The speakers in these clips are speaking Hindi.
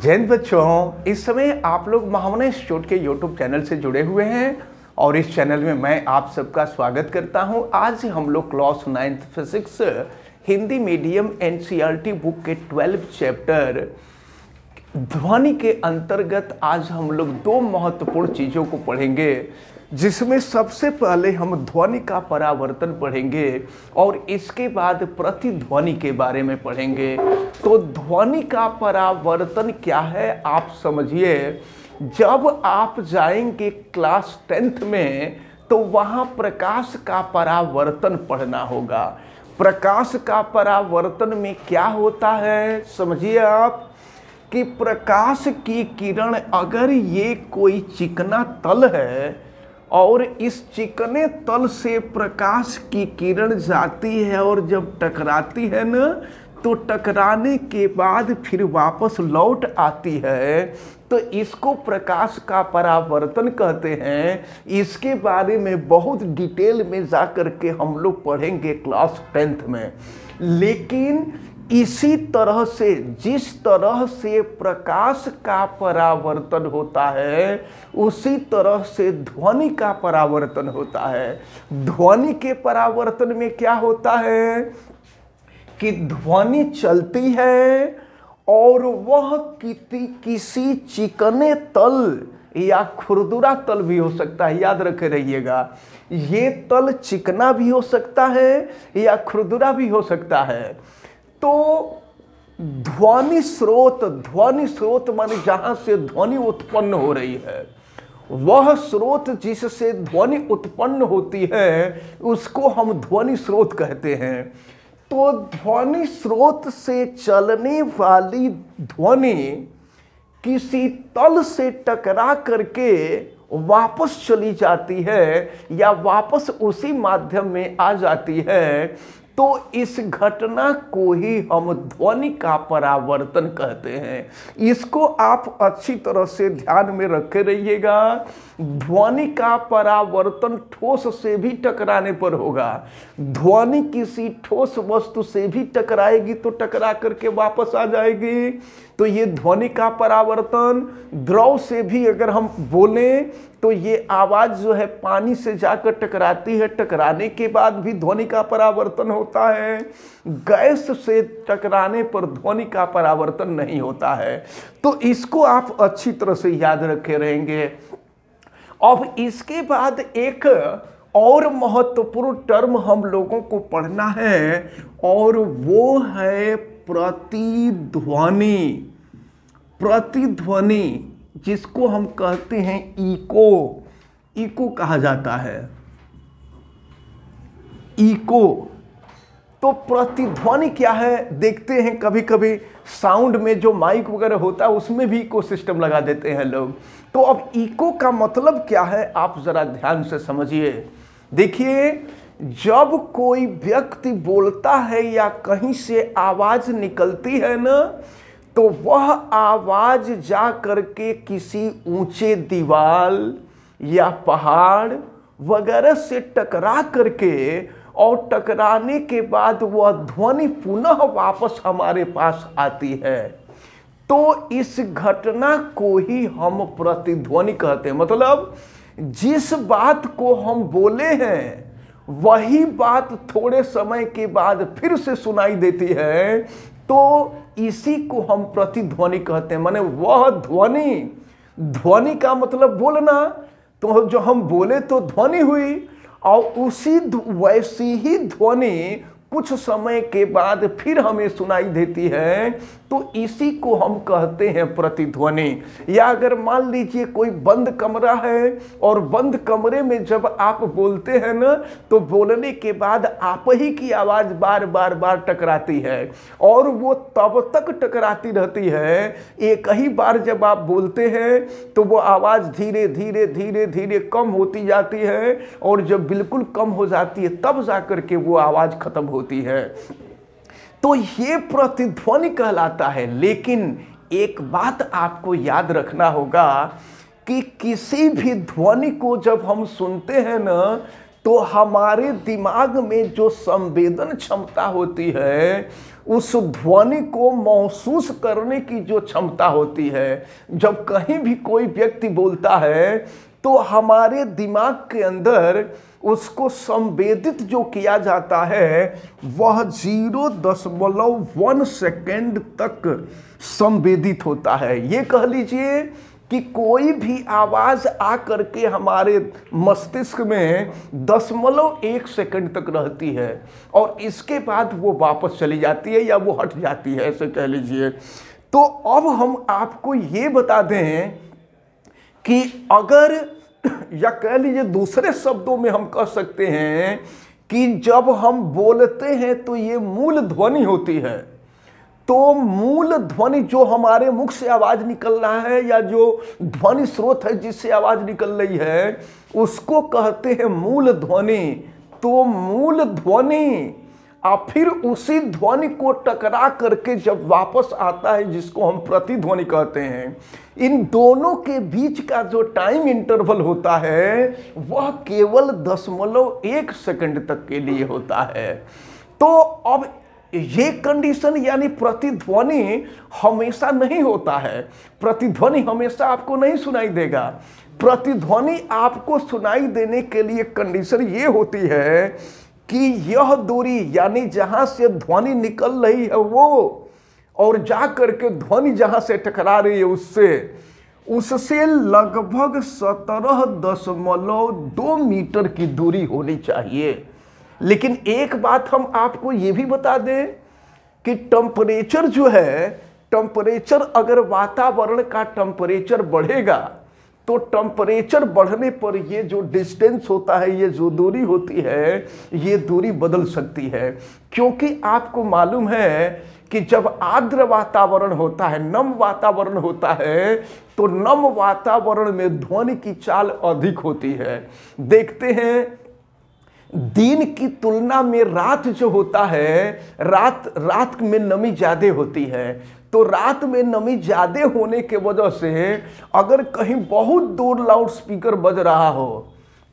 जैन बच्चों, इस समय आप लोग महामना इंस्टीट्यूट के यूट्यूब चैनल से जुड़े हुए हैं और इस चैनल में मैं आप सबका स्वागत करता हूं। आज हम लोग class 9th physics Hindi medium NCERT book के 12 चैप्टर ध्वनि के अंतर्गत आज हम लोग दो महत्वपूर्ण चीज़ों को पढ़ेंगे, जिसमें सबसे पहले हम ध्वनि का परावर्तन पढ़ेंगे और इसके बाद प्रतिध्वनि के बारे में पढ़ेंगे। तो ध्वनि का परावर्तन क्या है आप समझिए। जब आप जाएंगे क्लास 10th में तो वहाँ प्रकाश का परावर्तन पढ़ना होगा। प्रकाश का परावर्तन में क्या होता है समझिए आप, कि प्रकाश की किरण अगर ये कोई चिकना तल है और इस चिकने तल से प्रकाश की किरण जाती है और जब टकराती है ना, तो टकराने के बाद फिर वापस लौट आती है, तो इसको प्रकाश का परावर्तन कहते हैं। इसके बारे में बहुत डिटेल में जा कर के हम लोग पढ़ेंगे क्लास 10th में। लेकिन इसी तरह से जिस तरह से प्रकाश का परावर्तन होता है, उसी तरह से ध्वनि का परावर्तन होता है। ध्वनि के परावर्तन में क्या होता है कि ध्वनि चलती है और वह किसी चिकने तल या खुरदुरा तल भी हो सकता है, याद रखे रहिएगा। ये तल चिकना भी हो सकता है या खुरदुरा भी हो सकता है। तो ध्वनि स्रोत माने जहां से ध्वनि उत्पन्न हो रही है, वह स्रोत जिससे ध्वनि उत्पन्न होती है उसको हम ध्वनि स्रोत कहते हैं। तो ध्वनि स्रोत से चलने वाली ध्वनि किसी तल से टकरा करके वापस चली जाती है या वापस उसी माध्यम में आ जाती है, तो इस घटना को ही हम ध्वनि का परावर्तन कहते हैं। इसको आप अच्छी तरह से ध्यान में रखे रहिएगा। ध्वनि का परावर्तन ठोस से भी टकराने पर होगा। ध्वनि किसी ठोस वस्तु से भी टकराएगी तो टकरा करके वापस आ जाएगी, तो ये ध्वनि का परावर्तन। द्रव से भी अगर हम बोलें तो ये आवाज़ जो है पानी से जाकर टकराती है, टकराने के बाद भी ध्वनि का परावर्तन होता है। गैस से टकराने पर ध्वनि का परावर्तन नहीं होता है। तो इसको आप अच्छी तरह से याद रखे रहेंगे। अब इसके बाद एक और महत्वपूर्ण टर्म हम लोगों को पढ़ना है और वो है प्रतिध्वनि। प्रतिध्वनि जिसको हम कहते हैं इको कहा जाता है। इको। तो प्रतिध्वनि क्या है देखते हैं। कभी कभी साउंड में जो माइक वगैरह होता है उसमें भी इको सिस्टम लगा देते हैं लोग। तो अब इको का मतलब क्या है आप जरा ध्यान से समझिए। देखिए, जब कोई व्यक्ति बोलता है या कहीं से आवाज निकलती है ना, तो वह आवाज जा करके किसी ऊंचे दीवार या पहाड़ वगैरह से टकरा करके और टकराने के बाद वह ध्वनि पुनः वापस हमारे पास आती है। तो इस घटना को ही हम प्रतिध्वनि कहते हैं। मतलब जिस बात को हम बोले हैं वही बात थोड़े समय के बाद फिर से सुनाई देती है, तो इसी को हम प्रतिध्वनि कहते हैं। माने वह ध्वनि का मतलब बोलना, तो जो हम बोले तो ध्वनि हुई और उसी वैसी ही ध्वनि कुछ समय के बाद फिर हमें सुनाई देती है, तो इसी को हम कहते हैं प्रतिध्वनि। या अगर मान लीजिए कोई बंद कमरा है और बंद कमरे में जब आप बोलते हैं ना, तो बोलने के बाद आप ही की आवाज़ बार बार टकराती है और वो तब तक टकराती रहती है। एक ही बार जब आप बोलते हैं तो वो आवाज़ धीरे धीरे कम होती जाती है और जब बिल्कुल कम हो जाती है तब जा कर के वो आवाज़ खत्म होती है। तो ये प्रतिध्वनि कहलाता है। लेकिन एक बात आपको याद रखना होगा कि किसी भी ध्वनि को जब हम सुनते हैं ना, तो हमारे दिमाग में जो संवेदन क्षमता होती है, उस ध्वनि को महसूस करने की जो क्षमता होती है, जब कहीं भी कोई व्यक्ति बोलता है तो हमारे दिमाग के अंदर उसको संवेदित जो किया जाता है वह 0.1 सेकेंड तक संवेदित होता है। ये कह लीजिए कि कोई भी आवाज आ करके हमारे मस्तिष्क में 0.1 सेकंड तक रहती है और इसके बाद वो वापस चली जाती है या वो हट जाती है, ऐसे कह लीजिए। तो अब हम आपको ये बता दें कि अगर, या कह लीजिए दूसरे शब्दों में हम कह सकते हैं कि जब हम बोलते हैं तो ये मूल ध्वनि होती है। तो मूल ध्वनि जो हमारे मुख से आवाज निकल रहा है या जो ध्वनि स्रोत है जिससे आवाज निकल रही है, उसको कहते हैं मूल ध्वनि। तो मूल ध्वनि फिर उसी ध्वनि को टकरा करके जब वापस आता है, जिसको हम प्रतिध्वनि कहते हैं, इन दोनों के बीच का जो टाइम इंटरवल होता है वह केवल 0.1 सेकंड तक के लिए होता है। तो अब ये कंडीशन यानी प्रतिध्वनि हमेशा नहीं होता है। प्रतिध्वनि हमेशा आपको नहीं सुनाई देगा। प्रतिध्वनि आपको सुनाई देने के लिए कंडीशन ये होती है कि यह दूरी यानी जहां से ध्वनि निकल रही है वो और जा करके ध्वनि जहां से टकरा रही है उससे लगभग 17.2 मीटर की दूरी होनी चाहिए। लेकिन एक बात हम आपको ये भी बता दें कि टेम्परेचर जो है, टेम्परेचर अगर वातावरण का टेम्परेचर बढ़ेगा तो टेम्परेचर बढ़ने पर ये जो डिस्टेंस होता है, ये जो दूरी होती है, ये दूरी बदल सकती है। क्योंकि आपको मालूम है कि जब आर्द्र वातावरण होता है, नम वातावरण होता है, तो नम वातावरण में ध्वनि की चाल अधिक होती है। देखते हैं दिन की तुलना में रात जो होता है, रात में नमी ज्यादा होती है। तो रात में नमी ज्यादा होने के वजह से अगर कहीं बहुत दूर लाउड स्पीकर बज रहा हो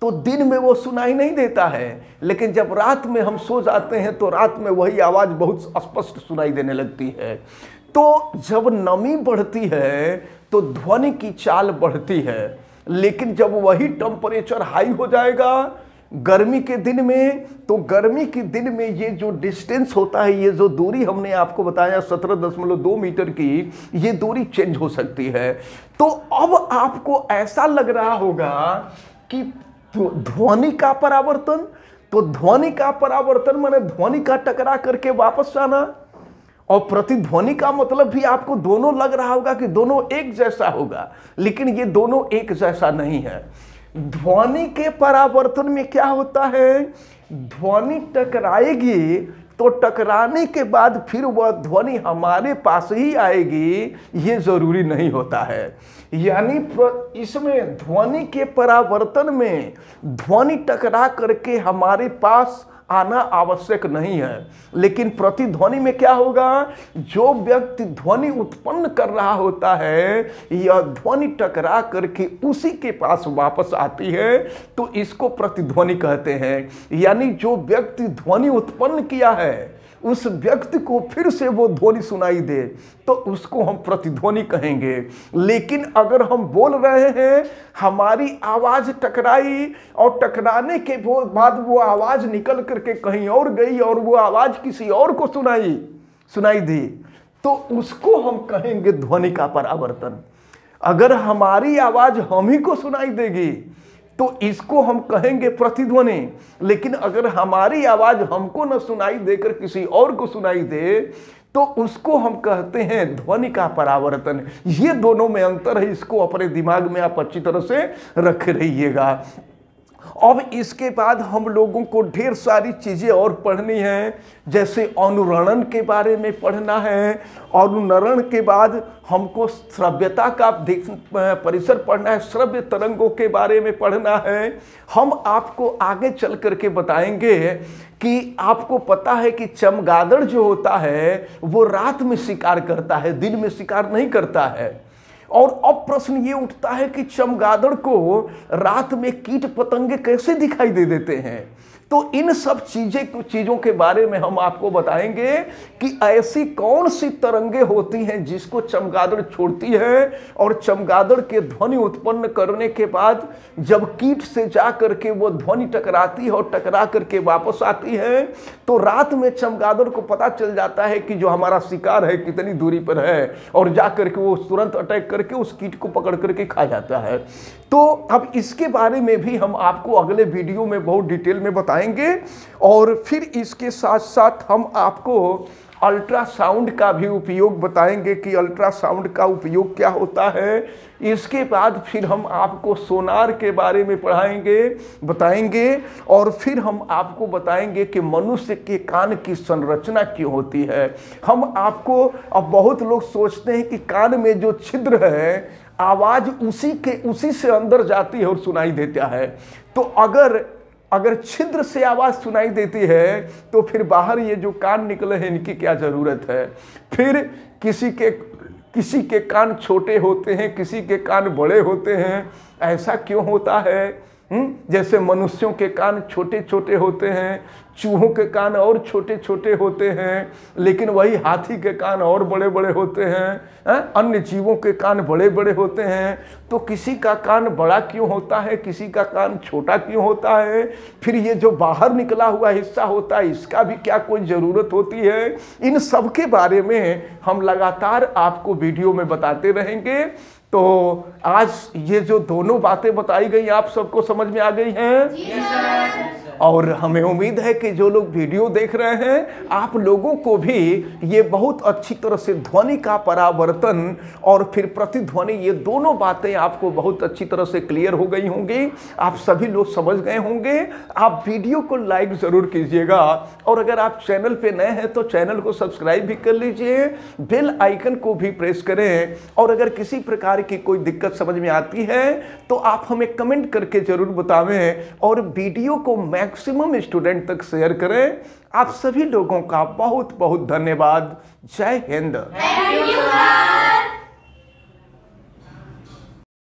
तो दिन में वो सुनाई नहीं देता है, लेकिन जब रात में हम सो जाते हैं तो रात में वही आवाज बहुत स्पष्ट सुनाई देने लगती है। तो जब नमी बढ़ती है तो ध्वनि की चाल बढ़ती है, लेकिन जब वही टेम्परेचर हाई हो जाएगा गर्मी के दिन में, तो गर्मी के दिन में ये जो डिस्टेंस होता है, ये जो दूरी हमने आपको बताया 17.2 मीटर की, ये दूरी चेंज हो सकती है। तो अब आपको ऐसा लग रहा होगा कि ध्वनि का परावर्तन, तो ध्वनि का परावर्तन माने ध्वनि का टकरा करके वापस आना, और प्रतिध्वनि का मतलब भी आपको दोनों लग रहा होगा कि दोनों एक जैसा होगा, लेकिन ये दोनों एक जैसा नहीं है। ध्वनि के परावर्तन में क्या होता है, ध्वनि टकराएगी तो टकराने के बाद फिर वह ध्वनि हमारे पास ही आएगी, ये जरूरी नहीं होता है। यानी इसमें ध्वनि के परावर्तन में ध्वनि टकरा करके हमारे पास आना आवश्यक नहीं है, लेकिन प्रतिध्वनि में क्या होगा, जो व्यक्ति ध्वनि उत्पन्न कर रहा होता है यह ध्वनि टकरा करके उसी के पास वापस आती है, तो इसको प्रतिध्वनि कहते हैं। यानी जो व्यक्ति ध्वनि उत्पन्न किया है उस व्यक्ति को फिर से वो ध्वनि सुनाई दे तो उसको हम प्रतिध्वनि कहेंगे। लेकिन अगर हम बोल रहे हैं, हमारी आवाज टकराई और टकराने के बाद वो आवाज निकल करके कहीं और गई और वो आवाज किसी और को सुनाई दी, तो उसको हम कहेंगे ध्वनि का परावर्तन। अगर हमारी आवाज हम ही को सुनाई देगी तो इसको हम कहेंगे प्रतिध्वनि। लेकिन अगर हमारी आवाज हमको न सुनाई देकर किसी और को सुनाई दे तो उसको हम कहते हैं ध्वनि का परावर्तन। ये दोनों में अंतर है, इसको अपने दिमाग में आप अच्छी तरह से रख रहिएगा। अब इसके बाद हम लोगों को ढेर सारी चीज़ें और पढ़नी है, जैसे अनुरणन के बारे में पढ़ना है। अनुरणन के बाद हमको श्रव्यता का परिसर पढ़ना है, श्रव्य तरंगों के बारे में पढ़ना है। हम आपको आगे चल करके बताएंगे कि आपको पता है कि चमगादड़ जो होता है वो रात में शिकार करता है, दिन में शिकार नहीं करता है। और अब प्रश्न ये उठता है कि चमगादड़ को रात में कीट पतंगे कैसे दिखाई दे देते हैं। तो इन सब चीज़ों के बारे में हम आपको बताएंगे कि ऐसी कौन सी तरंगे होती हैं जिसको चमगादड़ छोड़ती है, और चमगादड़ के ध्वनि उत्पन्न करने के बाद जब कीट से जा करके वो ध्वनि टकराती है और टकरा करके वापस आती है, तो रात में चमगादड़ को पता चल जाता है कि जो हमारा शिकार है कितनी दूरी पर है, और जा करके वो तुरंत अटैक करके उस कीट को पकड़ करके खा जाता है। तो अब इसके बारे में भी हम आपको अगले वीडियो में बहुत डिटेल में बताएंगे, और फिर इसके साथ साथ हम आपको अल्ट्रासाउंड का भी उपयोग बताएंगे कि अल्ट्रासाउंड का उपयोग क्या होता है। इसके बाद फिर हम आपको सोनार के बारे में बताएंगे, और फिर हम आपको बताएंगे कि मनुष्य के कान की संरचना क्यों होती है। हम आपको, अब बहुत लोग सोचते हैं कि कान में जो छिद्र है आवाज उसी से अंदर जाती है और सुनाई देता है। तो अगर छिद्र से आवाज सुनाई देती है तो फिर बाहर ये जो कान निकले हैं इनकी क्या जरूरत है। फिर किसी के कान छोटे होते हैं, किसी के कान बड़े होते हैं, ऐसा क्यों होता है? जैसे मनुष्यों के कान छोटे छोटे होते हैं, चूहों के कान और छोटे छोटे होते हैं, लेकिन वही हाथी के कान और बड़े बड़े होते हैं, अन्य जीवों के कान बड़े बड़े होते हैं। तो किसी का कान बड़ा क्यों होता है, किसी का कान छोटा क्यों होता है? फिर ये जो बाहर निकला हुआ हिस्सा होता है इसका भी क्या कोई ज़रूरत होती है? इन सब के बारे में हम लगातार आपको वीडियो में बताते रहेंगे। तो आज ये जो दोनों बातें बताई गई आप सबको समझ में आ गई हैं? और हमें उम्मीद है कि जो लोग वीडियो देख रहे हैं आप लोगों को भी ये बहुत अच्छी तरह से ध्वनि का परावर्तन और फिर प्रतिध्वनि, ये दोनों बातें आपको बहुत अच्छी तरह से क्लियर हो गई होंगी। आप सभी लोग समझ गए होंगे। आप वीडियो को लाइक ज़रूर कीजिएगा, और अगर आप चैनल पे नए हैं तो चैनल को सब्सक्राइब भी कर लीजिए, बेल आइकन को भी प्रेस करें। और अगर किसी प्रकार की कोई दिक्कत समझ में आती है तो आप हमें कमेंट करके ज़रूर बतावें, और वीडियो को मैक्सिमम स्टूडेंट तक शेयर करें। आप सभी लोगों का बहुत बहुत धन्यवाद। जय हिंद।